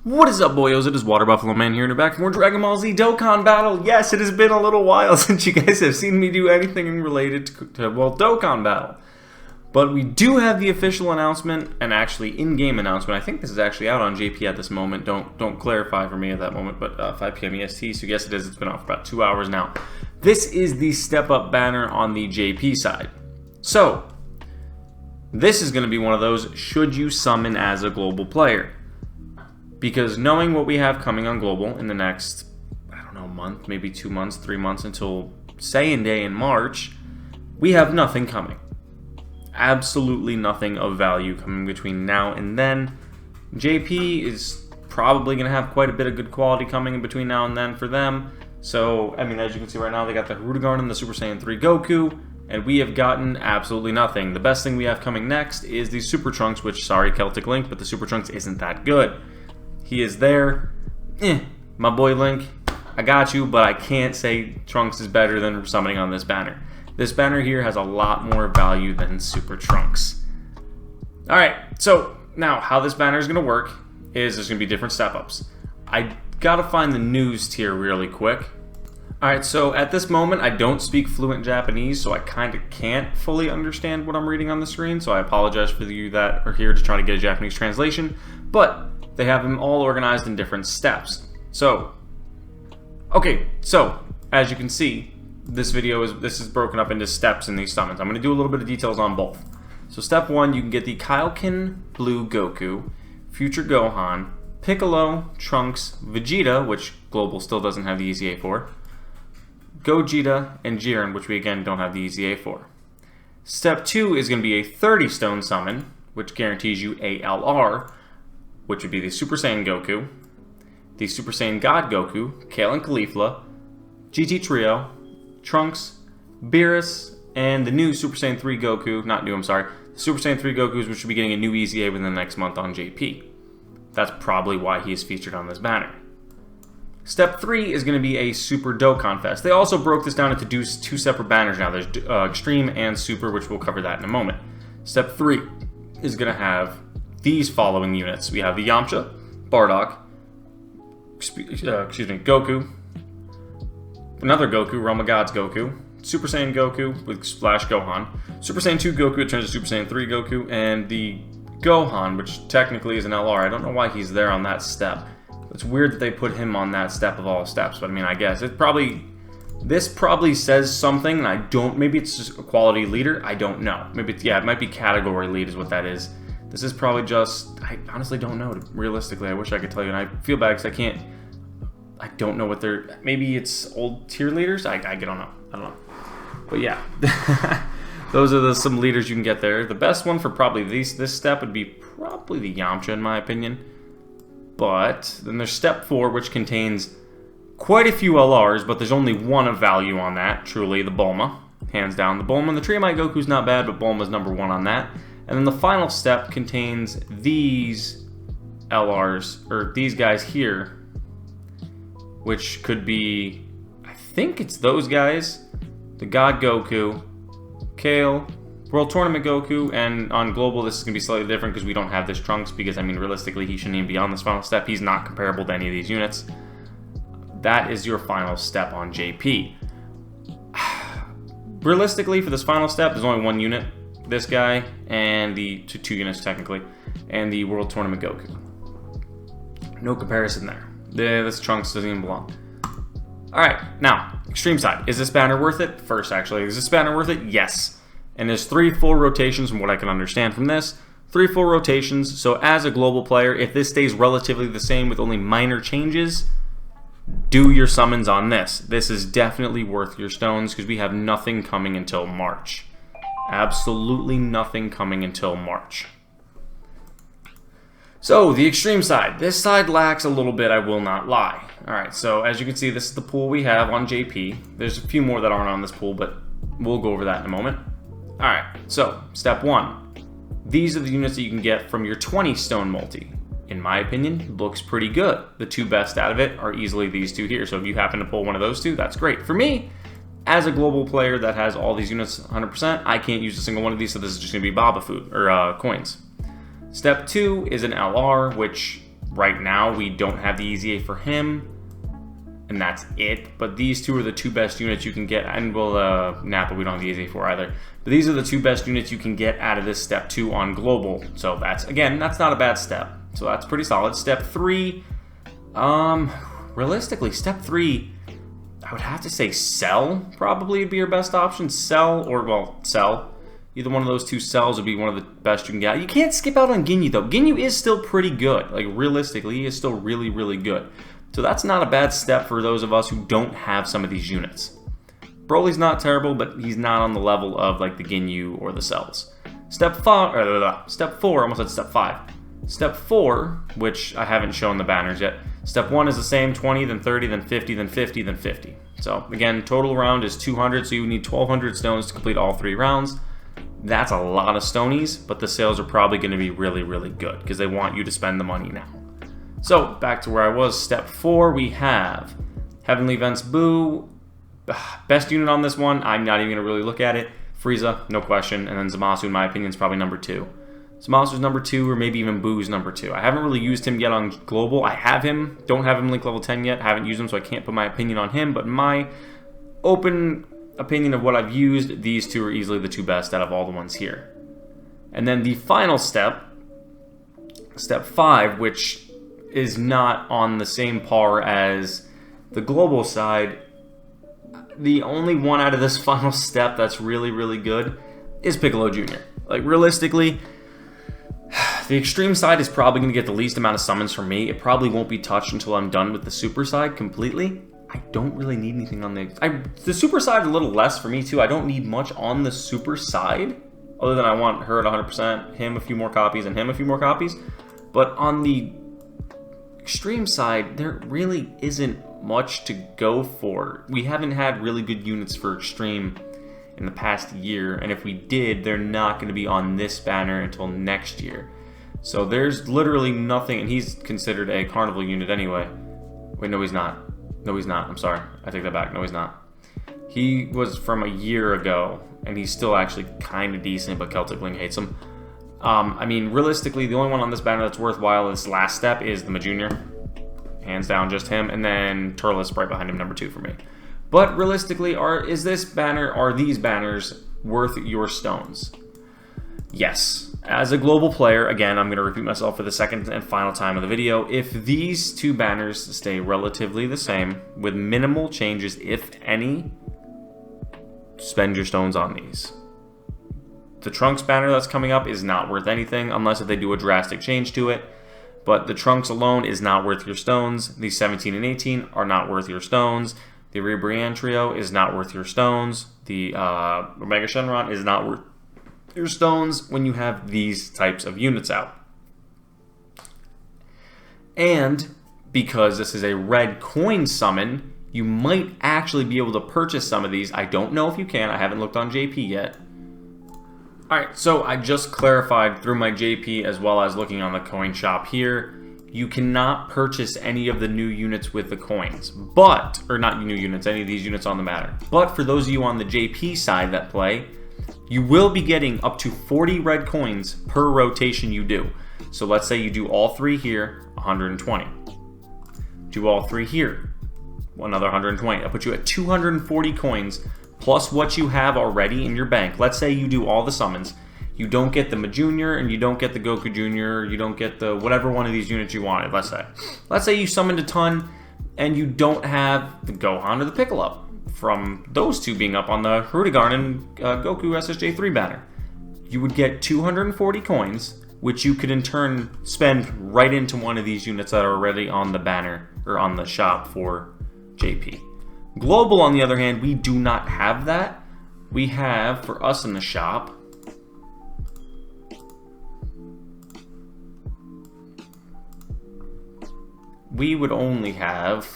What is up, boyos? It is Water Buffalo Man here, and we're back for more Dragon Ball Z Dokkan Battle. Yes, it has been a little while since you guys have seen me do anything related to Dokkan Battle. But we do have the official announcement, and actually in-game announcement. I think this is actually out on JP at this moment. Don't clarify for me at that moment, but 5 p.m. EST, so yes it is. It's been off for about 2 hours now. This is the step-up banner on the JP side. So, this is going to be one of those, should you summon as a global player? Because knowing what we have coming on global in the next, I don't know, month, maybe 2 months, 3 months until Saiyan Day in March, we have nothing coming. Absolutely nothing of value coming between now and then. JP is probably going to have quite a bit of good quality coming in between now and then for them. So, I mean, as you can see right now, they got the Hirudegarn and the Super Saiyan 3 Goku, and we have gotten absolutely nothing. The best thing we have coming next is the Super Trunks, which, sorry, Celtic Link, but the Super Trunks isn't that good. He is there. My boy Link, I got you, but I can't say Trunks is better than summoning on this banner. This banner here has a lot more value than Super Trunks. Alright, so now how this banner is going to work is there's going to be different step-ups. I gotta find the news tier really quick. Alright, so at this moment I don't speak fluent Japanese, so I kind of can't fully understand what I'm reading on the screen, so I apologize for you that are here to try to get a Japanese translation, but they have them all organized in different steps. So, okay, so as you can see, this is broken up into steps in these summons. I'm going to do a little bit of details on both. So step 1, you can get the Kaioken Blue Goku, Future Gohan, Piccolo, Trunks, Vegeta, which Global still doesn't have the EZA for, Gogeta, and Jiren, which we again don't have the EZA for. Step 2 is going to be a 30 stone summon, which guarantees you a LR, which would be the Super Saiyan Goku, the Super Saiyan God Goku, Kale and Caulifla, GT Trio, Trunks, Beerus, and the new Super Saiyan 3 Goku, not new, I'm sorry, Super Saiyan 3 Gokus, which should be getting a new EZA within the next month on JP. That's probably why he is featured on this banner. Step 3 is going to be a Super Dokkan Fest. They also broke this down into two separate banners now. There's Extreme and Super, which we'll cover that in a moment. Step 3 is going to have these following units. We have the Yamcha, Bardock, Goku, another Goku, Realm of Gods Goku, Super Saiyan Goku with Splash Gohan, Super Saiyan 2 Goku, it turns to Super Saiyan 3 Goku, and the Gohan, which technically is an LR. I don't know why he's there on that step. It's weird that they put him on that step of all steps, but I mean, I guess this probably says something, and I don't, maybe it's just a quality leader, I don't know. Maybe it's, yeah, it might be category lead is what that is. This is probably just, I honestly don't know, realistically. I wish I could tell you, and I feel bad because I don't know what they're, maybe it's old tier leaders? I don't know. But yeah, those are some leaders you can get there. The best one for probably this step would be probably the Yamcha, in my opinion. But then there's step 4, which contains quite a few LRs, but there's only one of value on that, truly, the Bulma. Hands down, the Bulma. The Triamite Goku's not bad, but Bulma's number 1 on that. And then the final step contains these LRs, or these guys here, which could be, I think it's those guys, the God Goku, Kale, World Tournament Goku, and on Global this is going to be slightly different because we don't have this Trunks, because I mean realistically he shouldn't even be on this final step. He's not comparable to any of these units. That is your final step on JP. Realistically, for this final step, there's only one unit. This guy, and the two units technically, and the World Tournament Goku. No comparison there. This Trunks doesn't even belong. Alright, now, extreme side. Is this banner worth it? First, actually, is this banner worth it? Yes. And there's 3 full rotations from what I can understand from this. 3 full rotations, so as a global player, if this stays relatively the same with only minor changes, do your summons on this. This is definitely worth your stones because we have nothing coming until March. Absolutely nothing coming until March. So, the extreme side. This side lacks a little bit, I will not lie. Alright, so as you can see, this is the pool we have on JP. There's a few more that aren't on this pool, but we'll go over that in a moment. Alright, so, step 1. These are the units that you can get from your 20 stone multi. In my opinion, looks pretty good. The 2 best out of it are easily these 2 here, so if you happen to pull one of those 2, that's great. For me, as a global player that has all these units 100%, I can't use a single one of these, so this is just going to be Baba food, or coins. Step 2 is an LR, which right now we don't have the EZA for him, and that's it. But these two are the two best units you can get, and well, Napa we don't have the EZA for either. But these are the two best units you can get out of this step 2 on global. So that's, again, that's not a bad step. So that's pretty solid. Step 3, realistically, step 3, I would have to say sell probably would be your best option. Sell or, well, sell. Either one of those two cells would be one of the best you can get. You can't skip out on Ginyu, though. Ginyu is still pretty good. Like, realistically, he is still really, really good. So that's not a bad step for those of us who don't have some of these units. Broly's not terrible, but he's not on the level of, like, the Ginyu or the cells. Step 4, almost said step 5. Step 4, which I haven't shown the banners yet. Step 1 is the same, 20, then 30, then 50, then 50, then 50. So, again, total round is 200, so you need 1,200 stones to complete all 3 rounds. That's a lot of stonies, but the sales are probably going to be really, really good because they want you to spend the money now. So, back to where I was. Step 4, we have Heavenly Events Boo. Best unit on this one, I'm not even going to really look at it. Frieza, no question. And then Zamasu, in my opinion, is probably number 2. Zamasu's number 2, or maybe even Boo's number 2. I haven't really used him yet on Global. I have him. Don't have him link level 10 yet. Haven't used him, so I can't put my opinion on him. But my open opinion of what I've used, these two are easily the 2 best out of all the ones here. And then the final step, step 5, which is not on the same par as the global side. The only one out of this final step that's really, really good is Piccolo Jr. Like, realistically, the extreme side is probably going to get the least amount of summons from me. It probably won't be touched until I'm done with the super side completely. I don't really need anything on the super side, a little less for me too. I don't need much on the super side, other than I want her at 100%, him a few more copies, and him a few more copies. But on the extreme side, there really isn't much to go for. We haven't had really good units for extreme in the past year, and if we did, they're not going to be on this banner until next year. So there's literally nothing, and he's considered a carnival unit anyway. Wait, no he's not. No he's not, I'm sorry. I take that back, no he's not. He was from a year ago, and he's still actually kind of decent, but Celtic Ling hates him. I mean, realistically, the only one on this banner that's worthwhile this last step is the Majunior. Hands down, just him, and then Turles right behind him, number 2 for me. But realistically, are these banners worth your stones? Yes. As a global player, again, I'm going to repeat myself for the second and final time of the video. If these 2 banners stay relatively the same, with minimal changes, if any, spend your stones on these. The Trunks banner that's coming up is not worth anything, unless if they do a drastic change to it. But the Trunks alone is not worth your stones. The 17 and 18 are not worth your stones. The Ribrianne Trio is not worth your stones. The Omega Shenron is not worth your stones when you have these types of units out. And because this is a red coin summon, you might actually be able to purchase some of these. I don't know if you can. I haven't looked on JP yet. Alright, so I just clarified through my JP as well as looking on the coin shop here. You cannot purchase any of the new units with the coins, but, or not new units, any of these units on the banner. But for those of you on the JP side that play, you will be getting up to 40 red coins per rotation you do. So let's say you do all 3 here, 120. Do all 3 here, another 120. I'll put you at 240 coins plus what you have already in your bank. Let's say you do all the summons. You don't get the Majunior, and you don't get the Goku Jr., you don't get the whatever one of these units you wanted, let's say. Let's say you summoned a ton, and you don't have the Gohan or the Piccolo, from those 2 being up on the Rudigarn and Goku SSJ3 banner. You would get 240 coins, which you could in turn spend right into one of these units that are already on the banner, or on the shop for JP. Global, on the other hand, we do not have that. We have, for us in the shop, we would only have,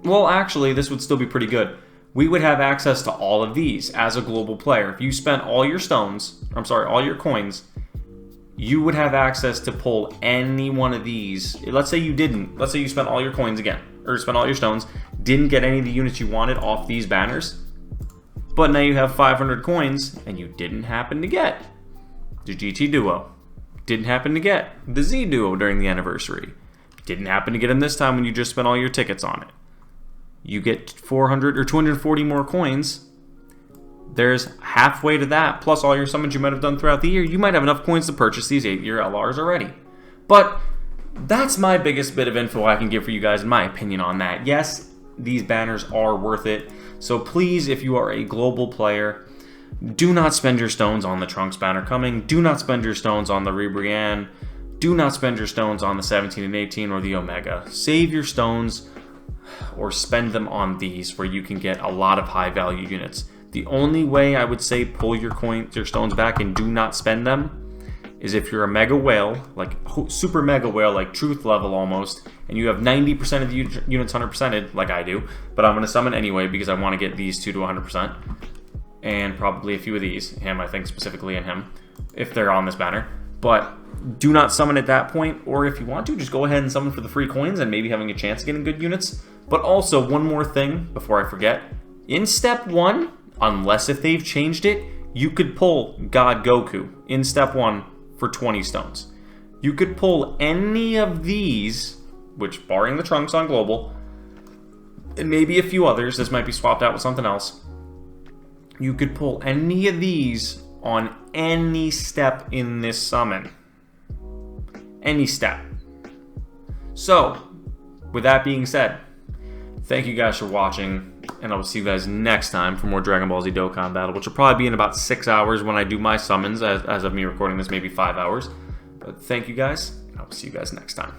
well, actually, this would still be pretty good. We would have access to all of these as a global player. If you spent all your stones, I'm sorry, all your coins, you would have access to pull any one of these. Let's say you didn't. Let's say you spent all your coins again, or spent all your stones, didn't get any of the units you wanted off these banners, but now you have 500 coins, and you didn't happen to get the GT Duo. Didn't happen to get the Z Duo during the anniversary. Didn't happen to get him this time when you just spent all your tickets on it. You get 400 or 240 more coins. There's halfway to that, plus all your summons you might have done throughout the year. You might have enough coins to purchase these 8-year LRs already. But that's my biggest bit of info I can give for you guys, in my opinion, on that. Yes, these banners are worth it. So please, if you are a global player, do not spend your stones on the Trunks banner coming. Do not spend your stones on the Ribrianne. Do not spend your stones on the 17 and 18 or the Omega. Save your stones or spend them on these where you can get a lot of high value units. The only way I would say pull your stones back and do not spend them is if you're a mega whale, like super mega whale, like truth level almost, and you have 90% of the units 100%ed, like I do, but I'm going to summon anyway because I want to get these two to 100%, and probably a few of these, him I think specifically, and him, if they're on this banner. But do not summon at that point, or if you want to, just go ahead and summon for the free coins and maybe having a chance of getting good units. But also, one more thing before I forget, in step 1, unless if they've changed it, you could pull God Goku in step 1 for 20 stones. You could pull any of these, which barring the Trunks on global, and maybe a few others, this might be swapped out with something else. You could pull any of these on any step in this summon. Any step. So, with that being said, thank you guys for watching, and I will see you guys next time for more Dragon Ball Z Dokkan Battle, which will probably be in about 6 hours when I do my summons, as of me recording this, maybe 5 hours. But thank you guys, and I will see you guys next time.